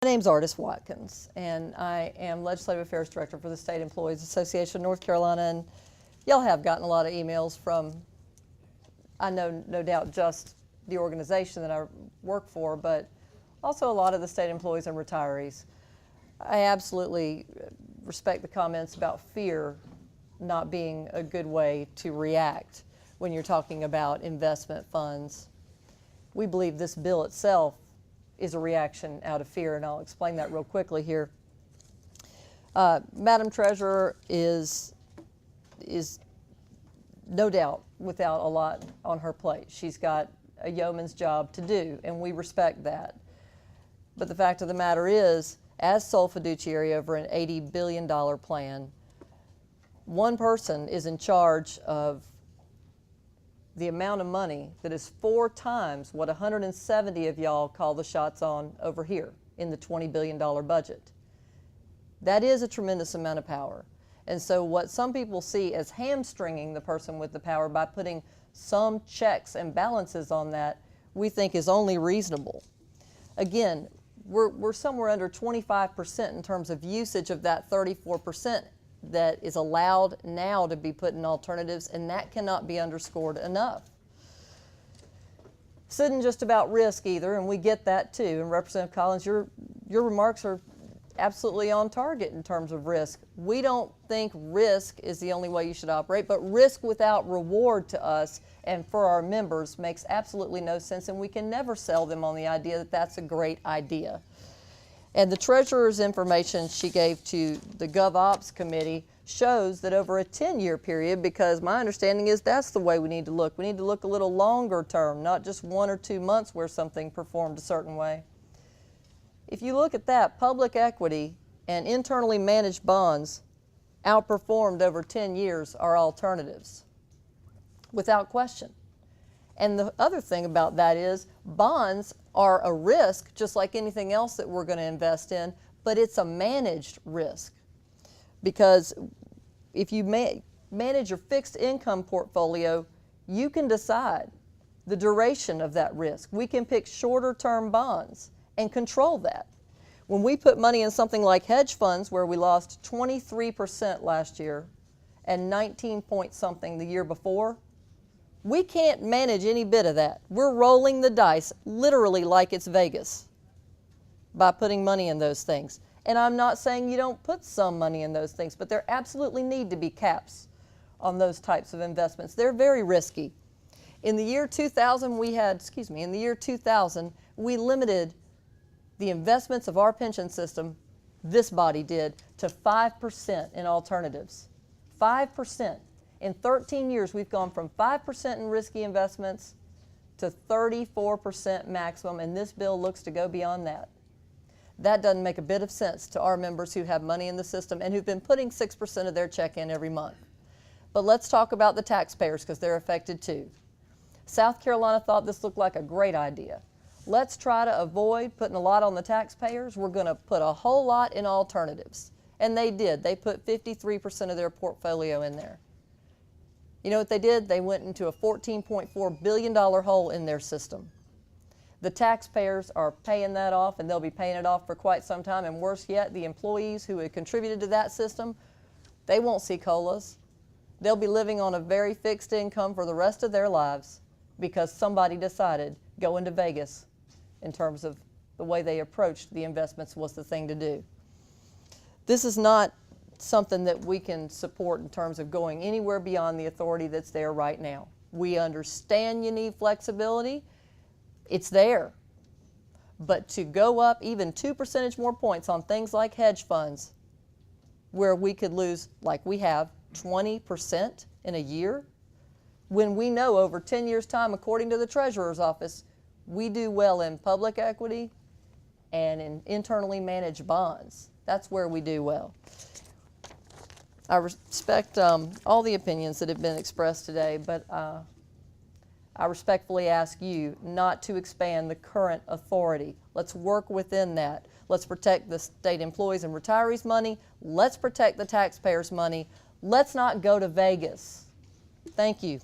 My name's Ardis Watkins, and I am Legislative Affairs Director for the State Employees Association of North Carolina, and y'all have gotten a lot of emails from, I know, no doubt, just the organization that I work for, but also a lot of the state employees and retirees. I absolutely respect the comments about fear not being a good way to react when you're talking about investment funds. We believe this bill itself is a reaction out of fear, and I'll explain that real quickly here. Madam Treasurer is no doubt without a lot on her plate. She's got a yeoman's job to do, and we respect that. But the fact of the matter is, as sole fiduciary over an $80 billion plan, one person is in charge of the amount of money that is 4 times what 170 of y'all call the shots on over here in the $20 billion budget. That is a tremendous amount of power. And so what some people see as hamstringing the person with the power by putting some checks and balances on that, we think is only reasonable. Again, we're somewhere under 25% in terms of usage of that 34% that is allowed now to be put in alternatives, and that cannot be underscored enough. This isn't just about risk either, and we get that too. And Representative Collins, your remarks are absolutely on target in terms of risk. We don't think risk is the only way you should operate, but risk without reward to us and for our members makes absolutely no sense, and we can never sell them on the idea that that's a great idea. And the Treasurer's information she gave to the GovOps Committee shows that over a 10-year period, because my understanding is that's the way we need to look. We need to look a little longer term, not just 1 or 2 months where something performed a certain way. If you look at that, public equity and internally managed bonds outperformed over 10 years our alternatives, without question. And the other thing about that is bonds are a risk just like anything else that we're going to invest in, but it's a managed risk. Because if you manage your fixed income portfolio, you can decide the duration of that risk. We can pick shorter term bonds and control that. When we put money in something like hedge funds, where we lost 23% last year and 19 point something the year before, we can't manage any bit of that. We're rolling the dice literally like it's Vegas by putting money in those things. And I'm not saying you don't put some money in those things, but there absolutely need to be caps on those types of investments. They're very risky. In the year 2000, we limited the investments of our pension system, this body did, to 5% in alternatives. 5%. In 13 years, we've gone from 5% in risky investments to 34% maximum, and this bill looks to go beyond that. That doesn't make a bit of sense to our members who have money in the system and who've been putting 6% of their check in every month. But let's talk about the taxpayers, because they're affected too. South Carolina thought this looked like a great idea. Let's try to avoid putting a lot on the taxpayers. We're going to put a whole lot in alternatives. And they did. They put 53% of their portfolio in there. You know what they did? They went into a $14.4 billion hole in their system. The taxpayers are paying that off, and they'll be paying it off for quite some time. And worse yet, the employees who had contributed to that system, they won't see COLAs. They'll be living on a very fixed income for the rest of their lives because somebody decided going to Vegas in terms of the way they approached the investments was the thing to do. This is not something that we can support in terms of going anywhere beyond the authority that's there right now. We understand you need flexibility. It's there. But to go up even 2 percentage more points on things like hedge funds, where we could lose, like we have, 20% in a year, when we know over 10 years' time, according to the Treasurer's Office, we do well in public equity and in internally managed bonds. That's where we do well. I respect all the opinions that have been expressed today, but I respectfully ask you not to expand the current authority. Let's work within that. Let's protect the state employees and retirees' money. Let's protect the taxpayers' money. Let's not go to Vegas. Thank you.